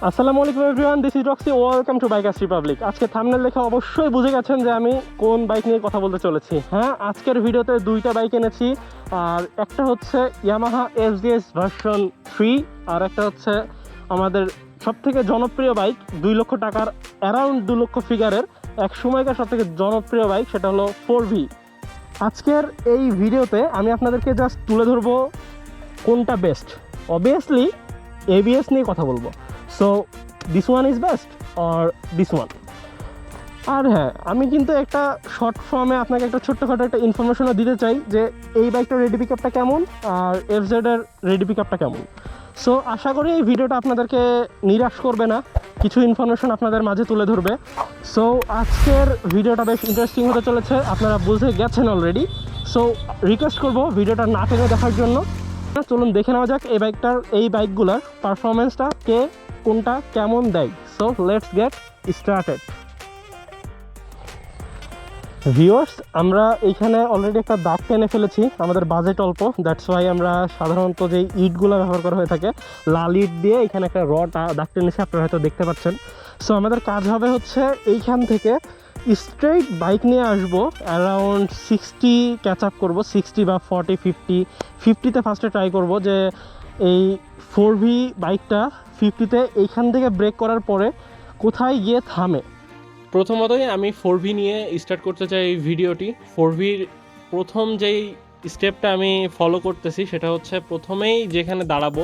আসসালামু আলাইকুম everyone, this is Roxie, welcome to bikers Republic. আজকে থাম্বনেল দেখে অবশ্যই বুঝে গেছেন যে আমি কোন বাইক নিয়ে কথা বলতে চলেছি। হ্যাঁ, আজকের ভিডিওতে দুইটা বাইক এনেছি। আর একটা হচ্ছে ইয়ামাহা FZS ভার্সন 3, আর একটা হচ্ছে আমাদের সবথেকে জনপ্রিয় বাইক, 2 লক্ষ টাকার অ্যারাউন্ড 2 লক্ষ ফিগারের এক সময়কার সবথেকে জনপ্রিয় বাইক, সেটা হলো 4V। আজকের এই ভিডিওতে আমি আপনাদেরকে জাস্ট তুলে ধরবো কোনটা বেস্ট। অবভিয়াসলি ABS নিয়ে কথা বলবো। So this one is best or this one. আর হ্যাঁ, আমি কিন্তু একটা শর্ট ফর্মে আপনাকে একটা ছোট্টখাটো একটা ইনফরমেশনও দিতে চাই যে এই বাইকটার রেডি পিক আপটা কেমন আর FZ এর রেডি পিক আপটা কেমন। সো আশা করি এই ভিডিওটা আপনাদেরকে নিরাশ করবে না, কিছু ইনফরমেশন আপনাদের মাঝে তুলে ধরবে। সো আজকের ভিডিওটা বেশ ইন্টারেস্টিং হতে চলেছে, আপনারা বুঝে গেছেন অলরেডি। সো রিকোয়েস্ট করবো ভিডিওটা না টেনে দেখার জন্য। চলুন দেখে নেওয়া যাক এই বাইকগুলোর পারফরমেন্সটা কে কোনটা কেমন দেয়। So let's get started. Viewers, আমরা এইখানে অলরেডি একটা দাগ টেনে ফেলেছি। আমাদের বাজেট অল্প, দ্যাটস ওয়াই আমরা সাধারণত যেই ইটগুলো ব্যবহার করা হয়ে থাকে লাল ইট দিয়ে এখানে একটা দাগ টেনেছি, আপনারা হয়তো দেখতে পাচ্ছেন। সো আমাদের কাজ হবে হচ্ছে এইখান থেকে স্ট্রেইট বাইক নিয়ে আসবো, অ্যারাউন্ড 60 ক্যাচ আপ করবো, 60 বা 40 50তে ফার্স্টে ট্রাই করব যে এই 4V বাইকটা 50তে এইখান থেকে ব্রেক করার পরে কোথায় গিয়ে থামে। প্রথমতই আমি 4V নিয়ে স্টার্ট করতে চাই এই ভিডিওটি। 4Vর প্রথম যেই স্টেপটা আমি ফলো করতেছি সেটা হচ্ছে প্রথমেই যেখানে দাঁড়াবো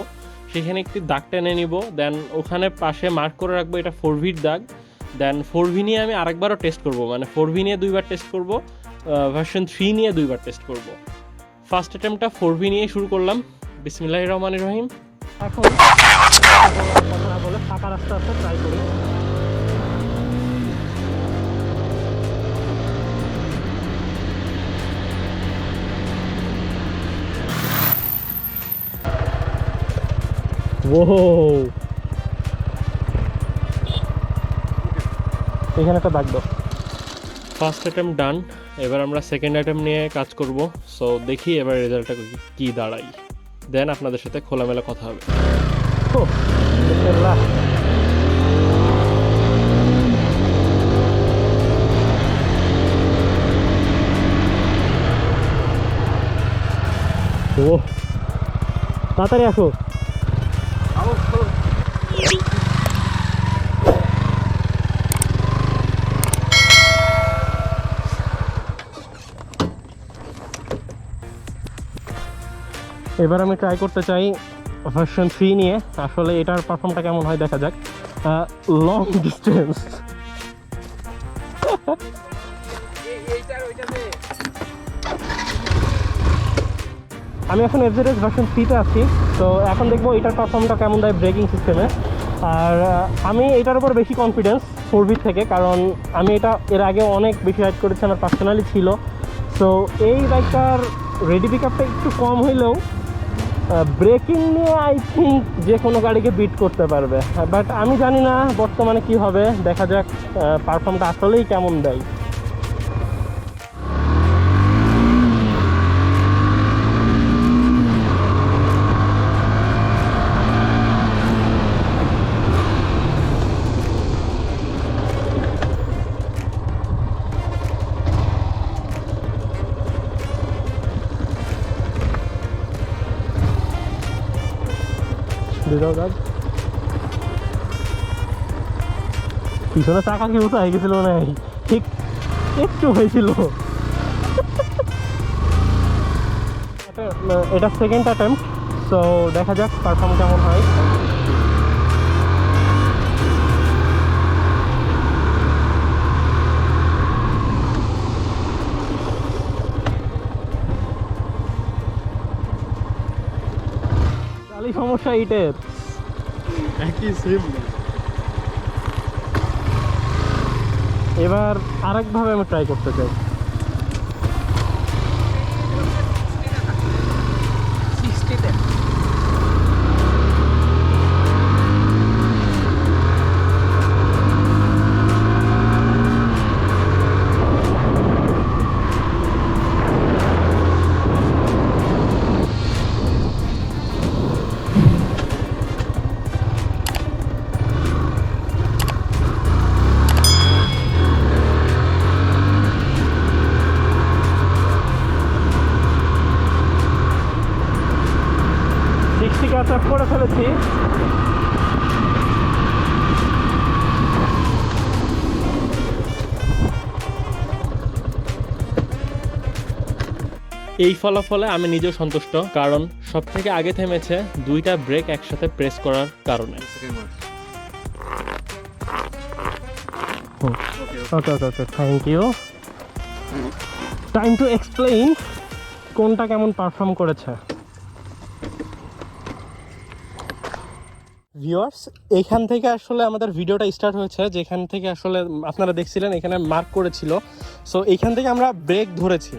সেখানে একটি দাগ টেনে নিব, দেন ওখানে পাশে মার্ক করে রাখবো এটা 4Vর দাগ। দেন 4V নিয়ে আমি আরেকবারও টেস্ট করব, মানে 4V নিয়ে 2বার টেস্ট করব, ভার্সন 3 নিয়ে 2বার টেস্ট করব। ফার্স্ট অ্যাটেম্পটা 4V নিয়ে শুরু করলাম। বিসমিল্লাহির রহমানির রহিম। এখন কথা না বলে ফাঁকা রাস্তা আছে, ট্রাই করি। এখানে একটা দাগ দাও। ফার্স্ট অ্যাটেম্প ডান, এবার আমরা সেকেন্ড অ্যাটেম্প নিয়ে কাজ করব। সো দেখি এবার রেজাল্টটা কি দাঁড়াই, দেন আপনাদের সাথে খোলামেলা কথা হবে। ও তাড়াতাড়ি আসো। এবার আমি ট্রাই করতে চাই ভার্সন 3 নিয়ে, আসলে এটার পারফর্মটা কেমন হয় দেখা যাক। লং ডিস্টেন্স আমি এখন FZS ভার্সন 3তে আছি। তো এখন দেখবো এটার পারফর্মটা কেমন দেয় ব্রেকিং সিস্টেমে। আর আমি এটার উপর বেশি কনফিডেন্স 4V থেকে, কারণ আমি এটা এর আগে অনেক বেশি রাইড করেছি, আমার পার্সোনালি ছিল। সো এই বাইকটার রেডি পিক আপটা একটু কম হইলেও ব্রেকিং নিয়ে আই থিঙ্ক যে কোনো গাড়িকে বিট করতে পারবে। বাট আমি জানি না বর্তমানে কি হবে, দেখা যাক পারফর্মটা আসলেই কেমন দেয়। পিছনে চাকা কি উঁচা হয়ে গেছিল, না ঠিক একটু হয়েছিল। এটা সেকেন্ড অ্যাটেম্প, সো দেখা যাক পারফর্ম কেমন হয়। তাহলে সমস্যা ইটের একই সেম। এবার আরেকভাবে আমি ট্রাই করতে চাই। করেছি। এই ফলাফলে আমি নিজেও সন্তুষ্ট, কারণ সব থেকে আগে থেমেছে দুইটা ব্রেক একসাথে প্রেস করার কারণে। Okay, thank you. Time to explain কোনটা কেমন পারফর্ম করেছে। ভিউয়ার্স, এইখান থেকে আসলে আমাদের ভিডিওটা স্টার্ট হয়েছে, যেখান থেকে আসলে আপনারা দেখছিলেন এখানে মার্ক করেছিল। সো এইখান থেকে আমরা ব্রেক ধরেছি।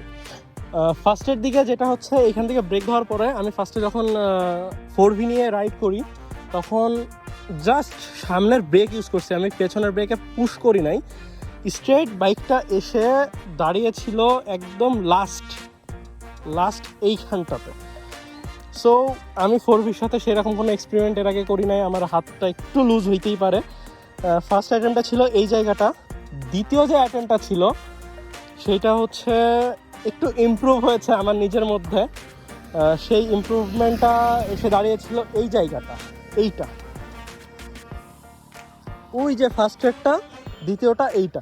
ফার্স্টের দিকে যেটা হচ্ছে, এইখান থেকে ব্রেক ধরার পরে আমি ফার্স্টে যখন 4V নিয়ে রাইড করি তখন জাস্ট সামনের ব্রেক ইউজ করছি, আমি পেছনের ব্রেকে পুশ করি নাই। স্ট্রেট বাইকটা এসে দাঁড়িয়েছিল একদম লাস্ট এইখানটাতে। সো আমি 4Vর সাথে সেরকম কোনো এক্সপেরিমেন্ট এর আগে করি নাই, আমার হাতটা একটু লুজ হইতেই পারে। ফার্স্ট অ্যাটেম্পটা ছিল এই জায়গাটা। দ্বিতীয় যে অ্যাটেম্পটা ছিল সেটা হচ্ছে একটু ইমপ্রুভ হয়েছে আমার নিজের মধ্যে। সেই ইমপ্রুভমেন্টটা এসে দাঁড়িয়েছিল এই জায়গাটা, এইটা, ওই যে ফার্স্ট একটা, দ্বিতীয়টা এইটা।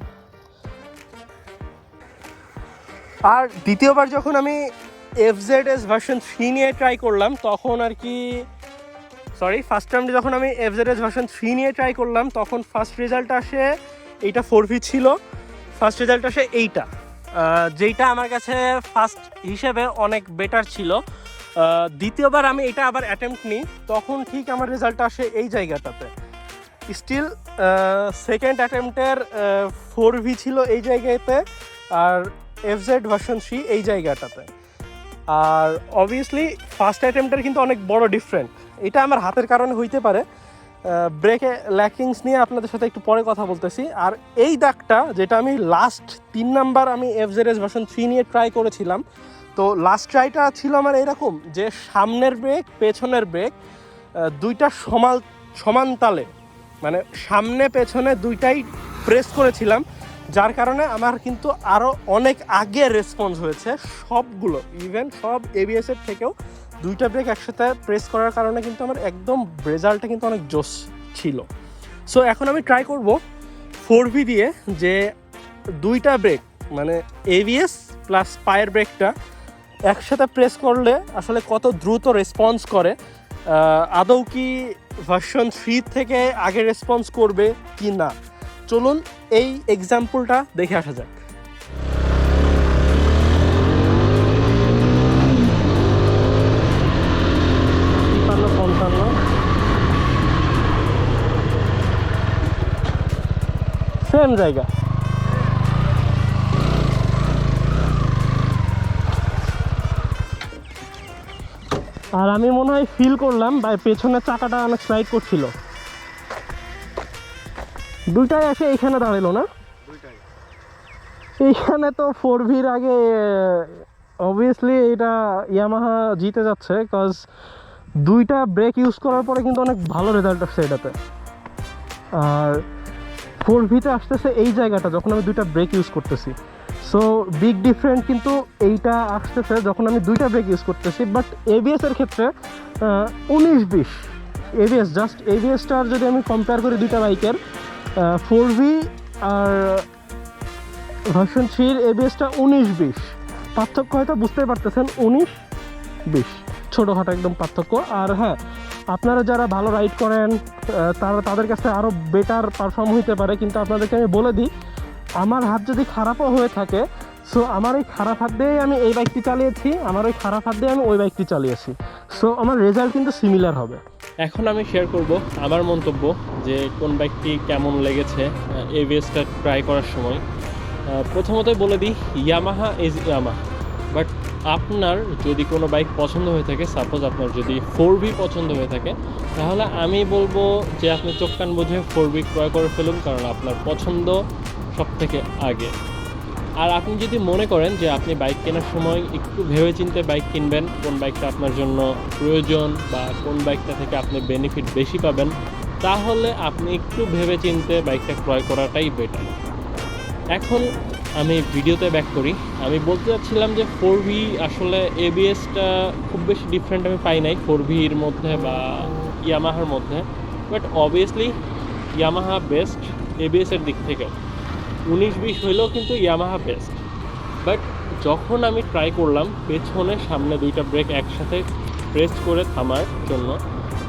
আর দ্বিতীয়বার যখন আমি FZS ভার্সন 3 নিয়ে ট্রাই করলাম তখন আর কি, ফার্স্ট টাইম যখন আমি FZS ভার্সন 3 নিয়ে ট্রাই করলাম তখন ফার্স্ট রেজাল্ট আসে এইটা 4V ছিল, ফার্স্ট রেজাল্ট আসে এইটা, যেইটা আমার কাছে ফার্স্ট হিসেবে অনেক বেটার ছিল। দ্বিতীয়বার আমি এটা আবার অ্যাটেম্প্ট নিই, তখন ঠিক আমার রেজাল্ট আসে এই জায়গাটাতে। স্টিল সেকেন্ড অ্যাটেম্পটের 4V ছিল এই জায়গাতে, আর FZ ভার্সন 3 এই জায়গাটাতে। আর অবভিয়াসলি ফার্স্ট অ্যাটেম্পটের কিন্তু অনেক বড় ডিফারেন্ট। এটা আমার হাতের কারণে হইতে পারে, ব্রেকে ল্যাকিংস নিয়ে আপনাদের সাথে একটু পরে কথা বলতেছি। আর এই দাগটা যেটা আমি লাস্ট 3 নাম্বার আমি FZS ভার্সন 3 নিয়ে ট্রাই করেছিলাম, তো লাস্ট ট্রাইটা ছিল আমার এরকম যে সামনের ব্রেক পেছনের ব্রেক দুইটা সমান তালে, মানে সামনে পেছনে দুইটাই প্রেস করেছিলাম, যার কারণে আমার কিন্তু আরও অনেক আগে রেসপন্স হয়েছে সবগুলো, ইভেন সব ABS-এর থেকেও দুইটা ব্রেক একসাথে প্রেস করার কারণে কিন্তু আমার একদম রেজাল্টটা কিন্তু অনেক জোস ছিল। সো এখন আমি ট্রাই করব 4V দিয়ে যে দুইটা ব্রেক মানে ABS প্লাস পায়ের ব্রেকটা একসাথে প্রেস করলে আসলে কত দ্রুত রেসপন্স করে, আদৌ কি ভার্সন 3 থেকে আগে রেসপন্স করবে কি না। চলুন এই এক্সাম্পলটা দেখে আসা যাক। সেম জায়গা, আর আমি মনে হয় ফিল করলাম পেছনের চাকাটা অনেক স্লাইড করছিল। দুইটাই এসে এইখানে দাঁড়ালো না, এইখানে তো 4Vর আগে অবভিয়াসলি এটা ইয়ামাহা জিতে যাচ্ছে, কজ দুইটা ব্রেক ইউজ করার পরে কিন্তু অনেক ভালো রেজাল্ট আসছে এটাতে। আর 4Vতে আসতেছে এই জায়গাটা যখন আমি দুইটা ব্রেক ইউজ করতেছি। সো বিগ ডিফারেন্ট কিন্তু এইটা আসতেছে যখন আমি দুইটা ব্রেক ইউজ করতেছি। বাট ABS-এর ক্ষেত্রে 19-20 ABS, জাস্ট ABS-টার যদি আমি কম্পেয়ার করি দুইটা বাইকের, 4V আর ভার্সন 3-র ABS-টা 19-20, পার্থক্য হয়তো বুঝতেই পারতেছেন, 19-20 ছোটোখাটো একদম পার্থক্য। আর হ্যাঁ, আপনারা যারা ভালো রাইড করেন তাদের কাছে আরও বেটার পারফর্ম হইতে পারে, কিন্তু আপনাদেরকে আমি বলে দিই আমার হাত যদি খারাপও হয়ে থাকে, সো আমার এই খারাপ হাত দিয়েই আমি এই বাইকটি চালিয়েছি, আমার ওই খারাপ হাত দিয়ে আমি ওই বাইকটি চালিয়েছি, সো আমার রেজাল্ট কিন্তু সিমিলার হবে। এখন আমি শেয়ার করব আমার মন্তব্য যে কোন বাইকটি কেমন লেগেছে ABS-টা ট্রাই করার সময়। প্রথমতই বলে দিই, ইয়ামাহা ইজ ইয়ামাহা, বাট আপনার যদি কোনো বাইক পছন্দ হয়ে থাকে, সাপোজ আপনার যদি 4V পছন্দ হয়ে থাকে, তাহলে আমি বলবো যে আপনি চোখ কান বুঝে 4V ক্রয় করে ফেলুন, কারণ আপনার পছন্দ সব থেকে আগে। আর আপনি যদি মনে করেন যে আপনি বাইক কেনার সময় একটু ভেবেচিন্তে বাইক কিনবেন, কোন বাইকটা আপনার জন্য প্রয়োজন বা কোন বাইকটা থেকে আপনি বেনিফিট বেশি পাবেন, তাহলে আপনি একটু ভেবেচিন্তে বাইকটা ক্রয় করাটাই বেটার। এখন আমি ভিডিওতে ব্যাক করি। আমি বলতে চাচ্ছিলাম যে 4V আসলে ABS-টা খুব বেশি ডিফারেন্ট আমি পাই নাই 4Vর মধ্যে বা ইয়ামাহার মধ্যে, বাট অবভিয়াসলি ইয়ামাহা বেস্ট এবিএসের দিক থেকে। 19-20 হইলেও কিন্তু ইয়ামাহা বেস্ট। বাট যখন আমি ট্রাই করলাম পেছনে সামনে দুইটা ব্রেক একসাথে প্রেস করে থামার জন্য,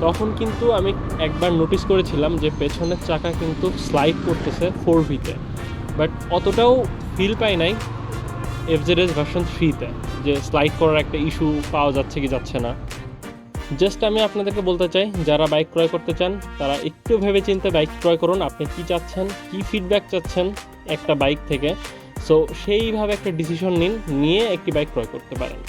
তখন কিন্তু আমি একবার নোটিস করেছিলাম যে পেছনের চাকা কিন্তু স্লাইড করতেছে 4Vতে, বাট অতটাও ফিল পাই নাই FZS ভার্সন 3তে যে স্লাইড করার একটা ইস্যু পাওয়া যাচ্ছে কি যাচ্ছে না। জাস্ট আমি আপনাদেরকে বলতে চাই, যারা বাইক ক্রয় করতে চান তারা একটু ভেবে চিন্তে বাইক ক্রয় করুন। আপনি কী চাচ্ছেন, কী ফিডব্যাক চাচ্ছেন একটা বাইক থেকে, সো সেইভাবে একটা ডিসিশন নিয়ে একটি বাইক ক্রয় করতে পারেন।